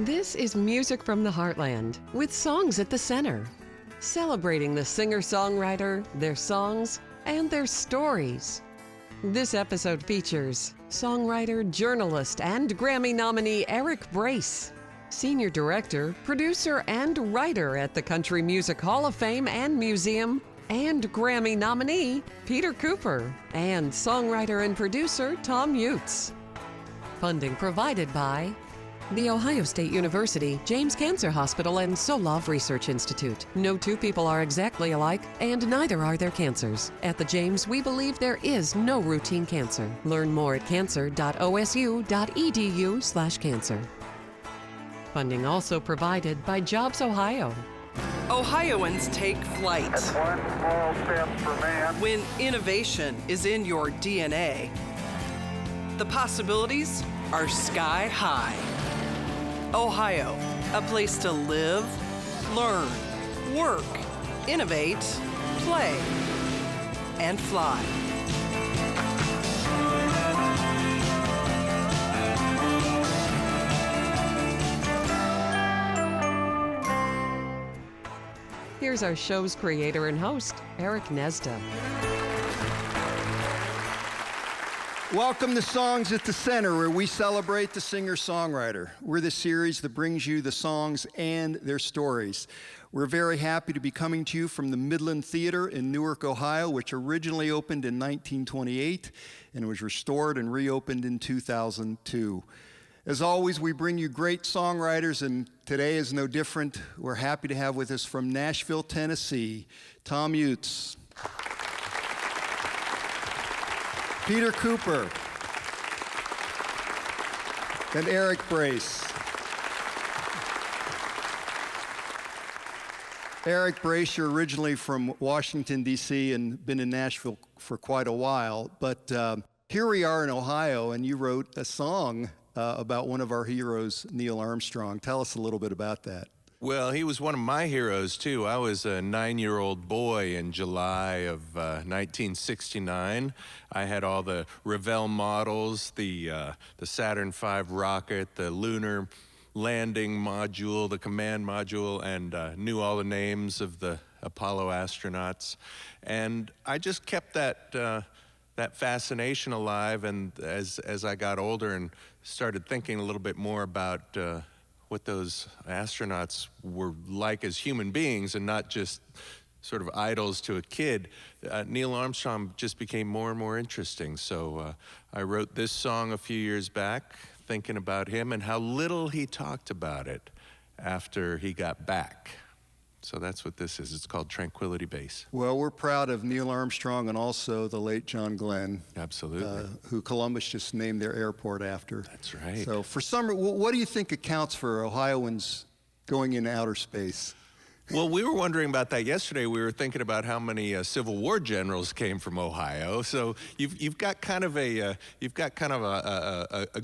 This is music from the heartland with songs at the center, celebrating the singer-songwriter, their songs, and their stories. This episode features songwriter, journalist, and Grammy nominee Eric Brace, senior director, producer, and writer at the Country Music Hall of Fame and Museum, and Grammy nominee Peter Cooper, and songwriter and producer Thomm Jutz. Funding provided by The Ohio State University, James Cancer Hospital, and Solove Research Institute. No two people are exactly alike, and neither are their cancers. At the James, we believe there is no routine cancer. Learn more at cancer.osu.edu/cancer. Funding also provided by Jobs Ohio. Ohioans take flight. That's one small step for man. When innovation is in your DNA, the possibilities are sky high. Ohio, a place to live, learn, work, innovate, play, and fly. Here's our show's creator and host, Eric Gnezda. Welcome to Songs at the Center, where we celebrate the singer-songwriter. We're the series that brings you the songs and their stories. We're very happy to be coming to you from the Midland Theater in Newark, Ohio, which originally opened in 1928 and was restored and reopened in 2002. As always, we bring you great songwriters, and today is no different. We're happy to have with us from Nashville, Tennessee, Thomm Jutz, Peter Cooper, and Eric Brace. Eric Brace, you're originally from Washington, D.C., and been in Nashville for quite a while, but here we are in Ohio, and you wrote a song about one of our heroes, Neil Armstrong. Tell us a little bit about that. Well, he was one of my heroes, too. I was a 9-year-old boy in July of 1969. I had all the Revell models, the Saturn V rocket, the lunar landing module, the command module, and knew all the names of the Apollo astronauts. And I just kept that fascination alive, and as I got older and started thinking a little bit more about what those astronauts were like as human beings and not just sort of idols to a kid, Neil Armstrong just became more and more interesting. So I wrote this song a few years back thinking about him and how little he talked about it after he got back. So that's what this is. It's called Tranquility Base. Well, we're proud of Neil Armstrong and also the late John Glenn. Absolutely. Who Columbus just named their airport after. That's right. So for some, what do you think accounts for Ohioans going into outer space? Well, we were wondering about that yesterday. We were thinking about how many Civil War generals came from Ohio. So you've got kind of a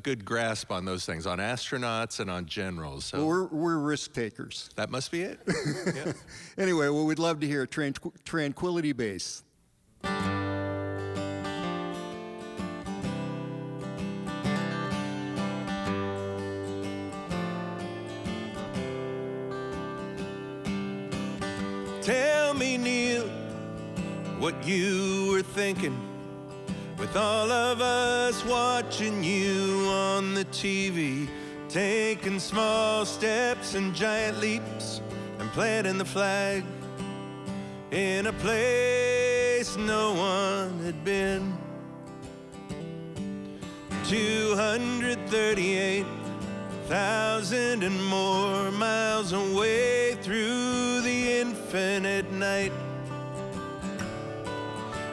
good grasp on those things, on astronauts and on generals. So well, we're risk takers. That must be it. Yeah. Anyway, well, we'd love to hear Tranquility Base. Tell me, Neil, what you were thinking with all of us watching you on the TV, taking small steps and giant leaps and planting the flag in a place no one had been. 238,000 and more miles away through the infinite night.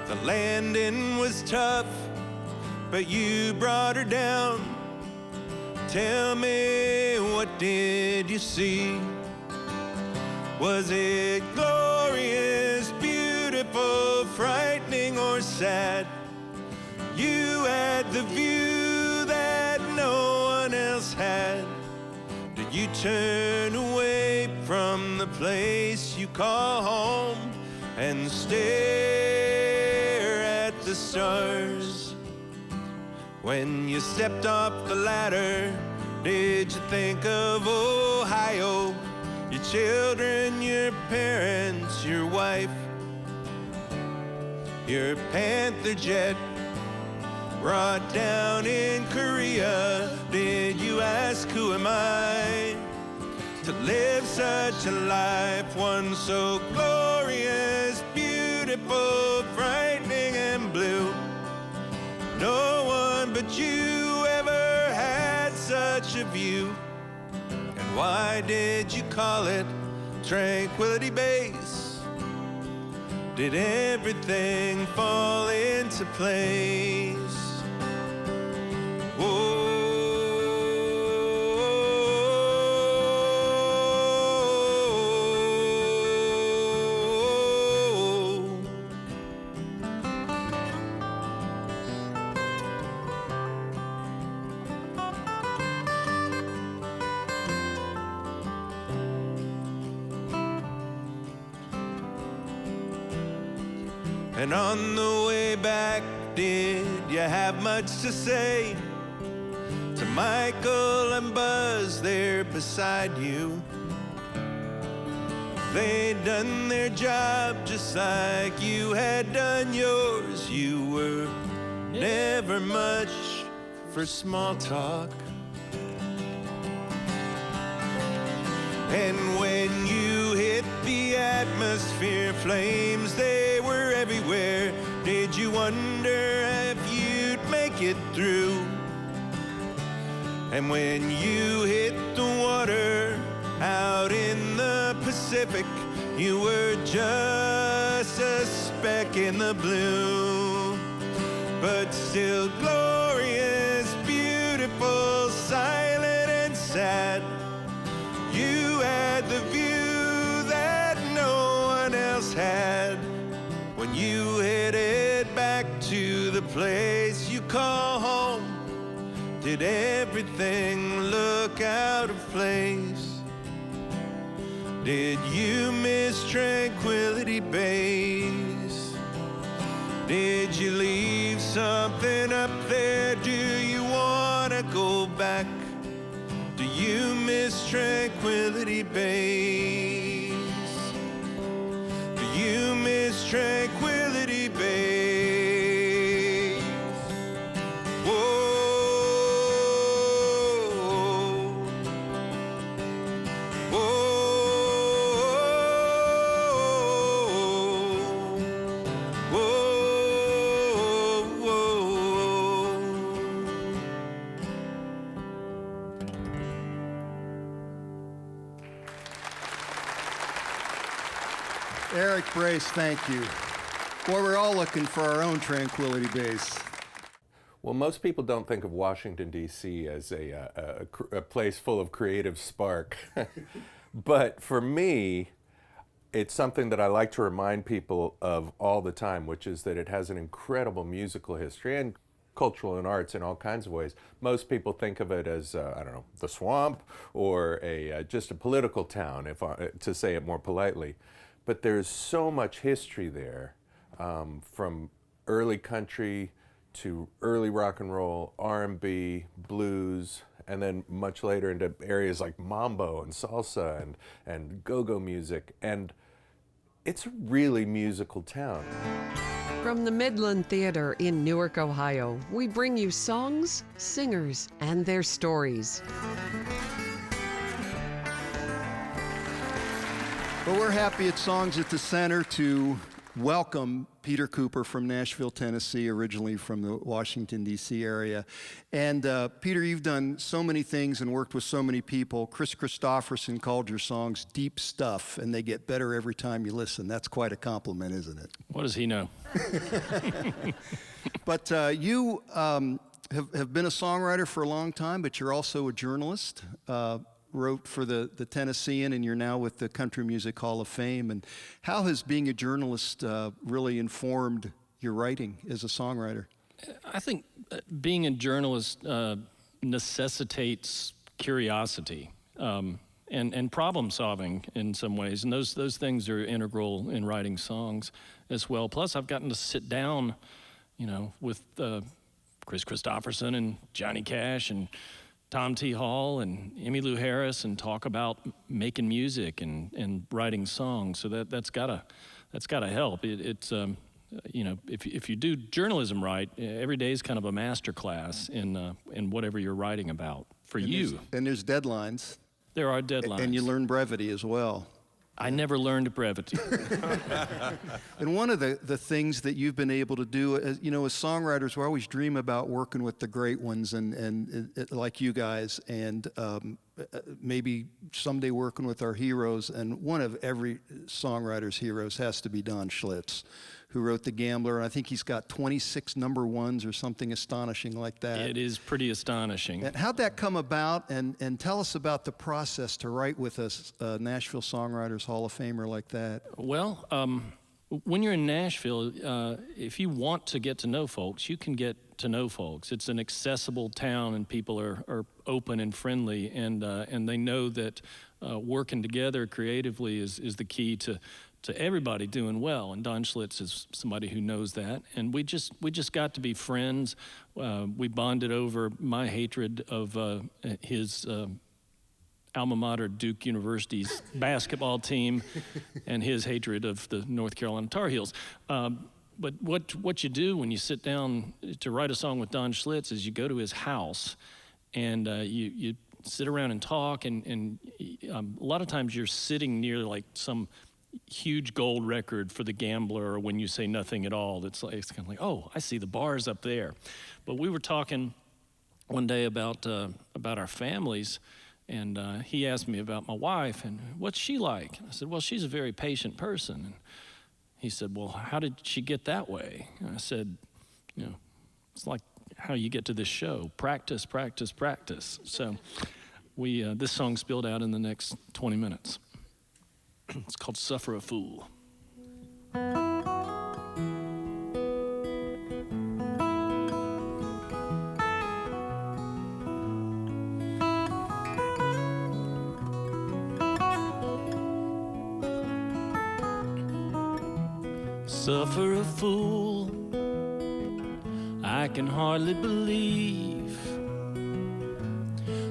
The landing was tough, but you brought her down. Tell me, what did you see? Was it glorious, beautiful, frightening, or sad? You had the view that no one else had. Did you turn away from the place you call home and stare at the stars? When you stepped off the ladder did you think of Ohio? Your children, your parents, your wife, your Panther jet brought down in Korea. Did you ask, who am I to live such a life, one so glorious, beautiful, frightening and blue? No one but you ever had such a view. And why did you call it Tranquility Base? Did everything fall into place? Oh. And on the way back, did you have much to say to Michael and Buzz there beside you? They'd done their job just like you had done yours. You were never much for small talk. And when you hit the atmosphere, flames, they were everywhere. Did you wonder if you'd make it through? And when you hit the water out in the Pacific, you were just a speck in the blue. But still glorious, beautiful, silent and sad. You had the view that no one else had. When you headed back to the place you call home, did everything look out of place? Did you miss Tranquility Base? Did you leave something up there? Do you wanna go back? Do you miss Tranquility Base? Do you miss Tranquility Base? Whoa. Eric Brace, thank you. Boy, we're all looking for our own Tranquility Base. Well, most people don't think of Washington, D.C. as a place full of creative spark. But for me, it's something that I like to remind people of all the time, which is that it has an incredible musical history and cultural and arts in all kinds of ways. Most people think of it as, I don't know, the swamp or just a political town, to say it more politely. But there's so much history there, from early country to early rock and roll, R&B, blues, and then much later into areas like mambo and salsa and go-go music. And it's a really musical town. From the Midland Theater in Newark, Ohio, we bring you songs, singers, and their stories. Well, we're happy at Songs at the Center to welcome Peter Cooper from Nashville, Tennessee, originally from the Washington, D.C. area. And Peter, you've done so many things and worked with so many people. Chris Christopherson called your songs deep stuff, and they get better every time you listen. That's quite a compliment, isn't it? What does he know? But you have been a songwriter for a long time, but you're also a journalist. Wrote for the Tennessean, and you're now with the Country Music Hall of Fame. And how has being a journalist really informed your writing as a songwriter? I think being a journalist necessitates curiosity and problem solving in some ways, and those things are integral in writing songs as well. Plus, I've gotten to sit down, with Chris Christopherson and Johnny Cash and Tom T. Hall and Emmylou Harris and talk about making music and writing songs. So that's gotta help. It's you know, if you do journalism right, every day is kind of a master class in whatever you're writing about for you. And there's deadlines. There are deadlines. And you learn brevity as well. I never learned brevity. And one of the things that you've been able to do, as songwriters, we always dream about working with the great ones and like you guys, and maybe someday working with our heroes. And one of every songwriter's heroes has to be Don Schlitz, who wrote The Gambler. And I think he's got 26 number ones or something astonishing like that. It is pretty astonishing. And how'd that come about? And tell us about the process to write with a Nashville Songwriters Hall of Famer like that. Well, when you're in Nashville, if you want to get to know folks, you can get to know folks. It's an accessible town, and people are open and friendly, and they know that working together creatively is the key to everybody doing well. And Don Schlitz is somebody who knows that, and we just got to be friends. We bonded over my hatred of his alma mater, Duke University's basketball team, and his hatred of the North Carolina Tar Heels. But what you do when you sit down to write a song with Don Schlitz is you go to his house, and you sit around and talk, and a lot of times you're sitting near like some huge gold record for The Gambler, or When You Say Nothing at All. It's kind of like, oh, I see the bars up there. But we were talking one day about our families, and he asked me about my wife and what's she like. And I said, well, she's a very patient person. And he said, well, how did she get that way? And I said, it's like how you get to this show: practice, practice, practice. So this song spilled out in the next 20 minutes. It's called Suffer a Fool. Suffer a fool, I can hardly believe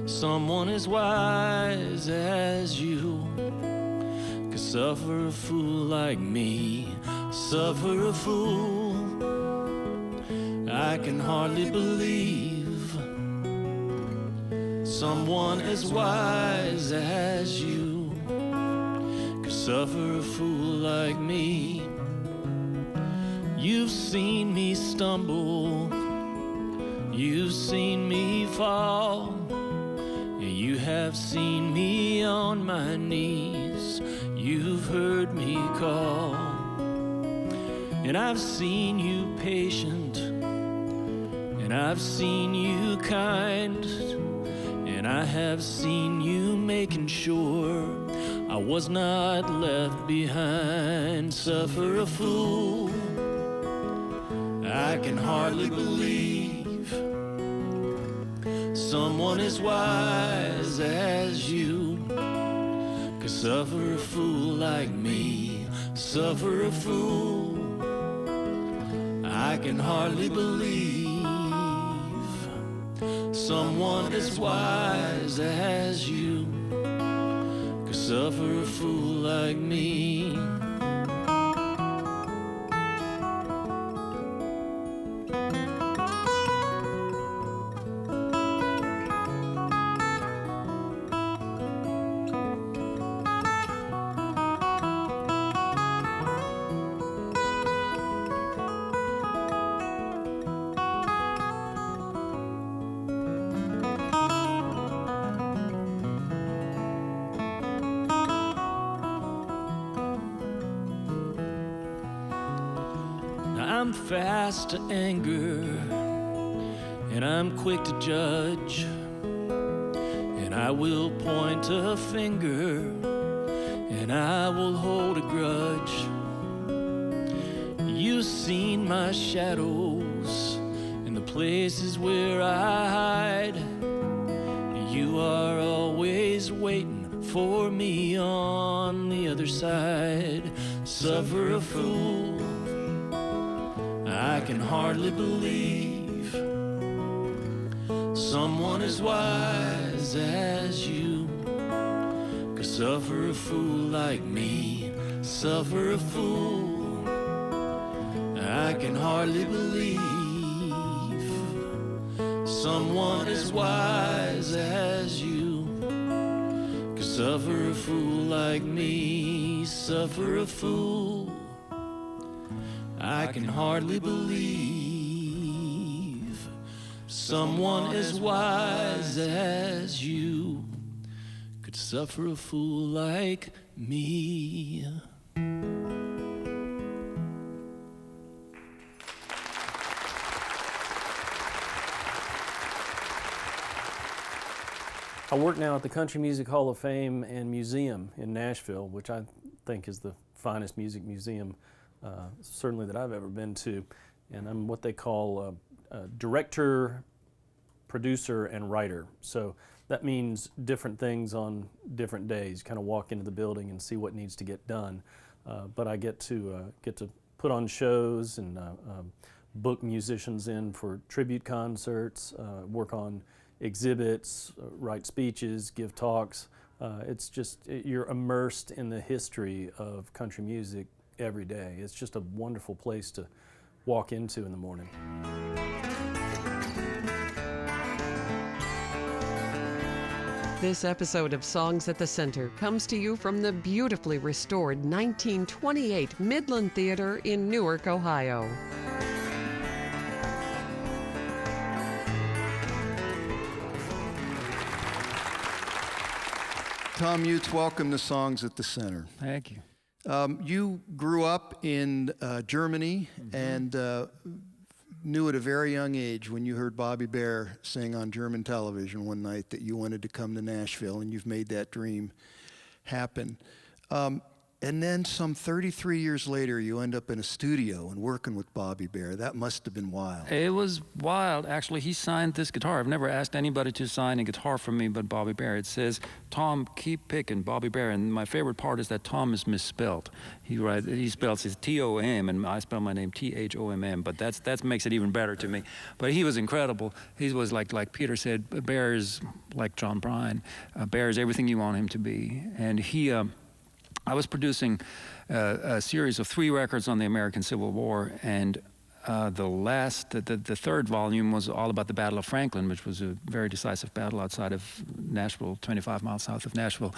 someone as wise as you could suffer a fool like me. Suffer a fool, I can hardly believe someone as wise as you could suffer a fool like me. You've seen me stumble, you've seen me fall, and you have seen me on my knees. You've heard me call, and I've seen you patient, and I've seen you kind, and I have seen you making sure I was not left behind. Suffer a fool, I can hardly believe someone as wise as you could suffer a fool like me. Suffer a fool, I can hardly believe someone as wise as you could suffer a fool like me. I'm fast to anger, and I'm quick to judge, and I will point a finger, and I will hold a grudge. You've seen my shadows in the places where I hide. You are always waiting for me on the other side. Suffer a fool, I can hardly believe someone as wise as you could suffer a fool like me, suffer a fool. I can hardly believe someone as wise as you could suffer a fool like me, suffer a fool. I can hardly believe someone as wise as you could suffer a fool like me. I work now at the Country Music Hall of Fame and Museum in Nashville, which I think is the finest music museum certainly that I've ever been to. And I'm what they call a director, producer, and writer. So that means different things on different days. Kind of walk into the building and see what needs to get done. But I get to put on shows and book musicians in for tribute concerts, work on exhibits, write speeches, give talks. It's just, you're immersed in the history of country music every day. It's just a wonderful place to walk into in the morning. This episode of Songs at the Center comes to you from the beautifully restored 1928 Midland Theater in Newark, Ohio. Thomm Jutz, welcome to Songs at the Center. Thank you. You grew up in Germany and knew at a very young age when you heard Bobby Bare sing on German television one night that you wanted to come to Nashville, and you've made that dream happen. And then some 33 years later, you end up in a studio and working with Bobby Bare. That must have been wild. It was wild. Actually, he signed this guitar. I've never asked anybody to sign a guitar from me but Bobby Bare. It says, "Tom, keep picking Bobby Bare." And my favorite part is that Tom is misspelled. He spells his T-O-M, and I spell my name T-H-O-M-M, but that makes it even better to me. But he was incredible. He was like Peter said, Bare is like John Prine. Bare is everything you want him to be. And I was producing a series of 3 records on the American Civil War, and the third volume was all about the Battle of Franklin, which was a very decisive battle outside of Nashville, 25 miles south of Nashville.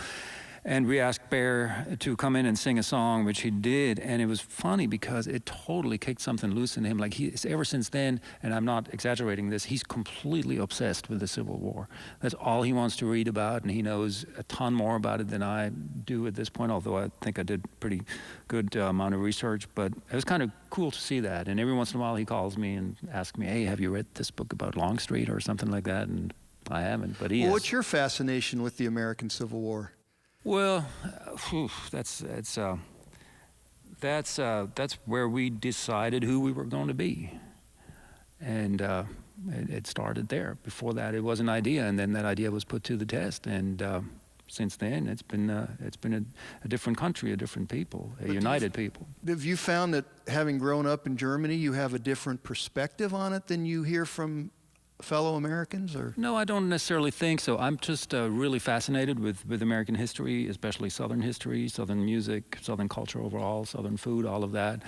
And we asked Bare to come in and sing a song, which he did, and it was funny because it totally kicked something loose in him. Like, ever since then, and I'm not exaggerating this, he's completely obsessed with the Civil War. That's all he wants to read about, and he knows a ton more about it than I do at this point, although I think I did pretty good amount of research. But it was kind of cool to see that, and every once in a while he calls me and asks me, "Hey, have you read this book about Longstreet?" or something like that, and I haven't, but he is. What's your fascination with the American Civil War? Well, that's where we decided who we were going to be, and it started there. Before that, it was an idea, and then that idea was put to the test. And since then, it's been a different country, a different people, a united people. Have you found that having grown up in Germany, you have a different perspective on it than you hear from fellow Americans? Or no, I don't necessarily think so. I'm just really fascinated with American history, especially Southern history, Southern music, Southern culture overall, Southern food, all of that.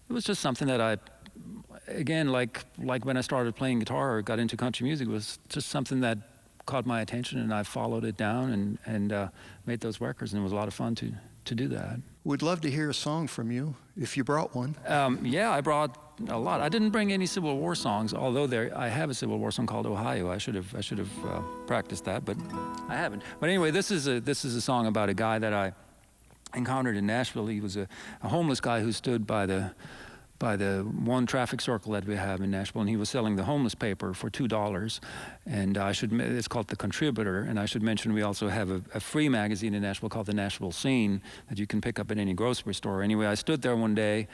It was just something that I, again, like when I started playing guitar or got into country music, it was just something that caught my attention, and I followed it down and made those records, and it was a lot of fun to do that. We'd love to hear a song from you, if you brought one. Yeah, I brought a lot. I didn't bring any Civil War songs, although I have a Civil War song called "Ohio." I should have practiced that, but I haven't. But anyway, this is a song about a guy that I encountered in Nashville. He was a homeless guy who stood by the one traffic circle that we have in Nashville, and he was selling the homeless paper for $2. And it's called The Contributor, and I should mention we also have a free magazine in Nashville called The Nashville Scene that you can pick up at any grocery store. Anyway, I stood there one day.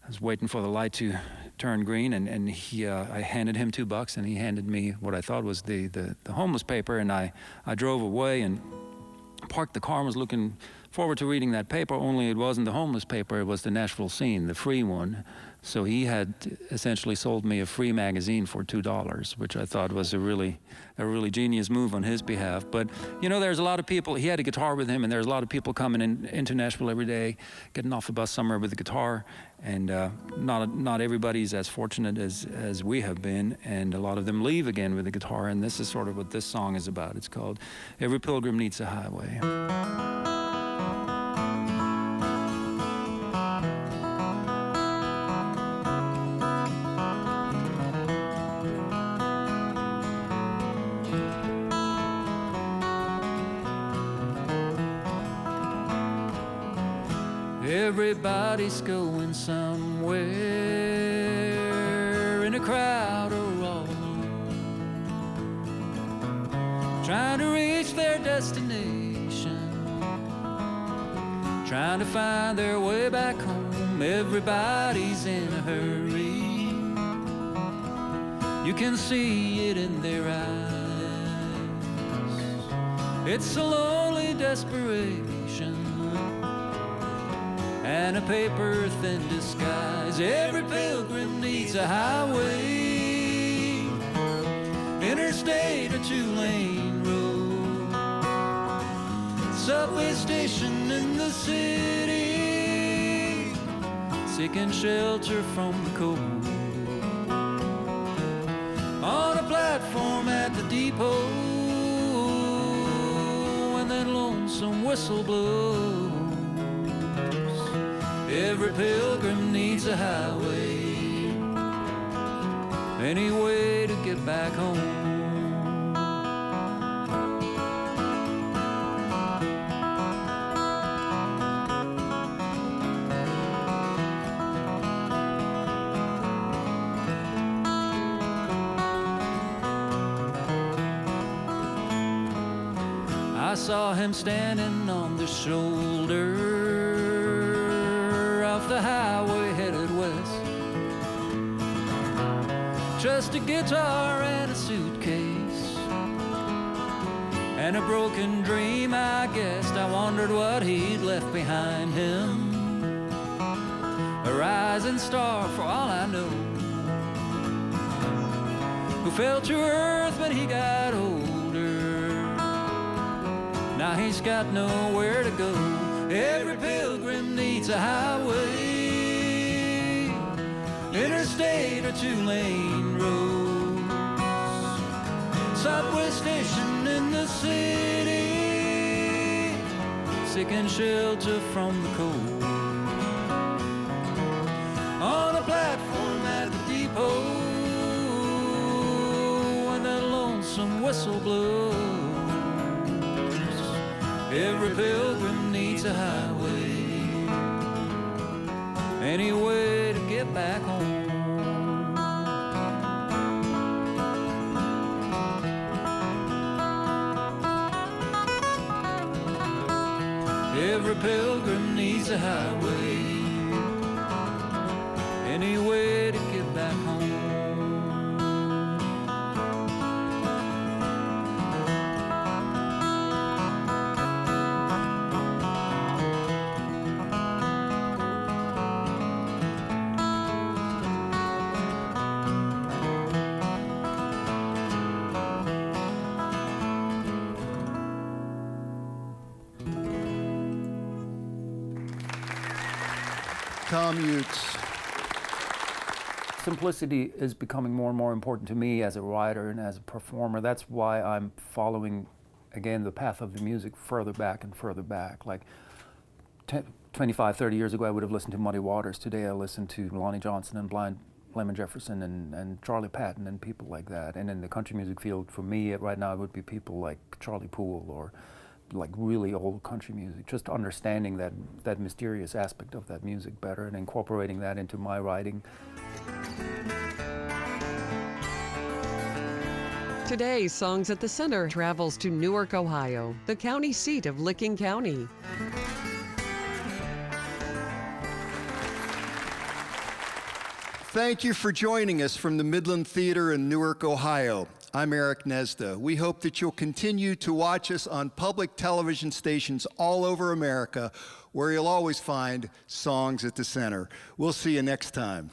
I was waiting for the light to turn green, and I handed him $2, and he handed me what I thought was the homeless paper, and I drove away and parked the car and was looking forward to reading that paper, only it wasn't the homeless paper, it was the Nashville Scene, the free one. So he had essentially sold me a free magazine for $2, which I thought was a really genius move on his behalf. But, you know, there's a lot of people, he had a guitar with him, and there's a lot of people coming into Nashville every day, getting off the bus somewhere with a guitar, and not everybody's as fortunate as we have been, and a lot of them leave again with a guitar, and this is sort of what this song is about. It's called Every Pilgrim Needs a Highway. Everybody's going somewhere in a crowd or all alone, trying to reach their destination, trying to find their way back home. Everybody's in a hurry, you can see it in their eyes. It's a lonely desperation and a paper-thin disguise. Every pilgrim needs a highway, interstate or two-lane road, subway station in the city, seeking shelter from the cold, on a platform at the depot, when that lonesome whistle blows. Every pilgrim needs a highway, any way to get back home. I saw him standing on the shoulder the highway headed west, just a guitar and a suitcase and a broken dream, I guessed. I wondered what he'd left behind him, a rising star for all I know, who fell to earth when he got older. Now he's got nowhere to go. Every pilgrim needs a highway, interstate or two-lane roads, subway station in the city, seeking shelter from the cold, on a platform at the depot, when that lonesome whistle blows. Every pilgrim needs a highway, any way to get back home. Every pilgrim needs a highway, any way to get back home. Thomm Jutz. Simplicity is becoming more and more important to me as a writer and as a performer. That's why I'm following, again, the path of the music further back and further back. Like 25, 30 years ago, I would have listened to Muddy Waters. Today, I listen to Lonnie Johnson and Blind Lemon Jefferson and Charlie Patton and people like that. And in the country music field, for me, right now, it would be people like Charlie Poole or like really old country music, just understanding that mysterious aspect of that music better and incorporating that into my writing. Today, Songs at the Center travels to Newark, Ohio, the county seat of Licking County. Thank you for joining us from the Midland Theater in Newark, Ohio. I'm Eric Gnezda. We hope that you'll continue to watch us on public television stations all over America, where you'll always find Songs at the Center. We'll see you next time.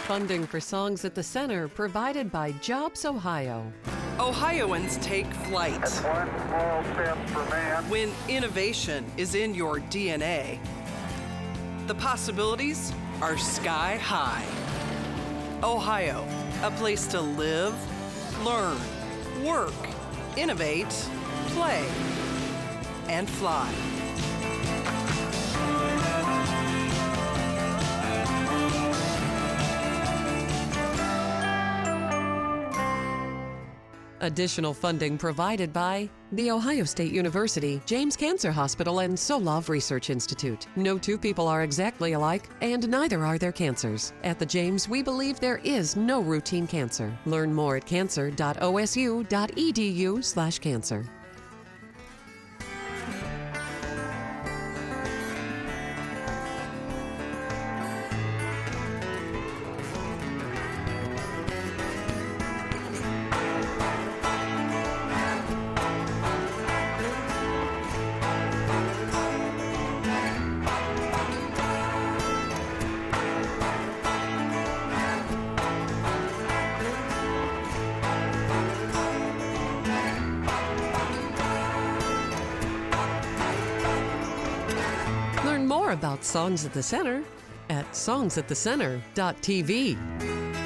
Funding for Songs at the Center provided by Jobs Ohio. Ohioans take flight. That's one small step for man. When innovation is in your DNA, the possibilities are sky high. Ohio, a place to live, learn, work, innovate, play, and fly. Additional funding provided by The Ohio State University, James Cancer Hospital, and Solove Research Institute. No two people are exactly alike, and neither are their cancers. At the James, we believe there is no routine cancer. Learn more at cancer.osu.edu/cancer. Learn more about Songs at the Center at songsatthecenter.tv.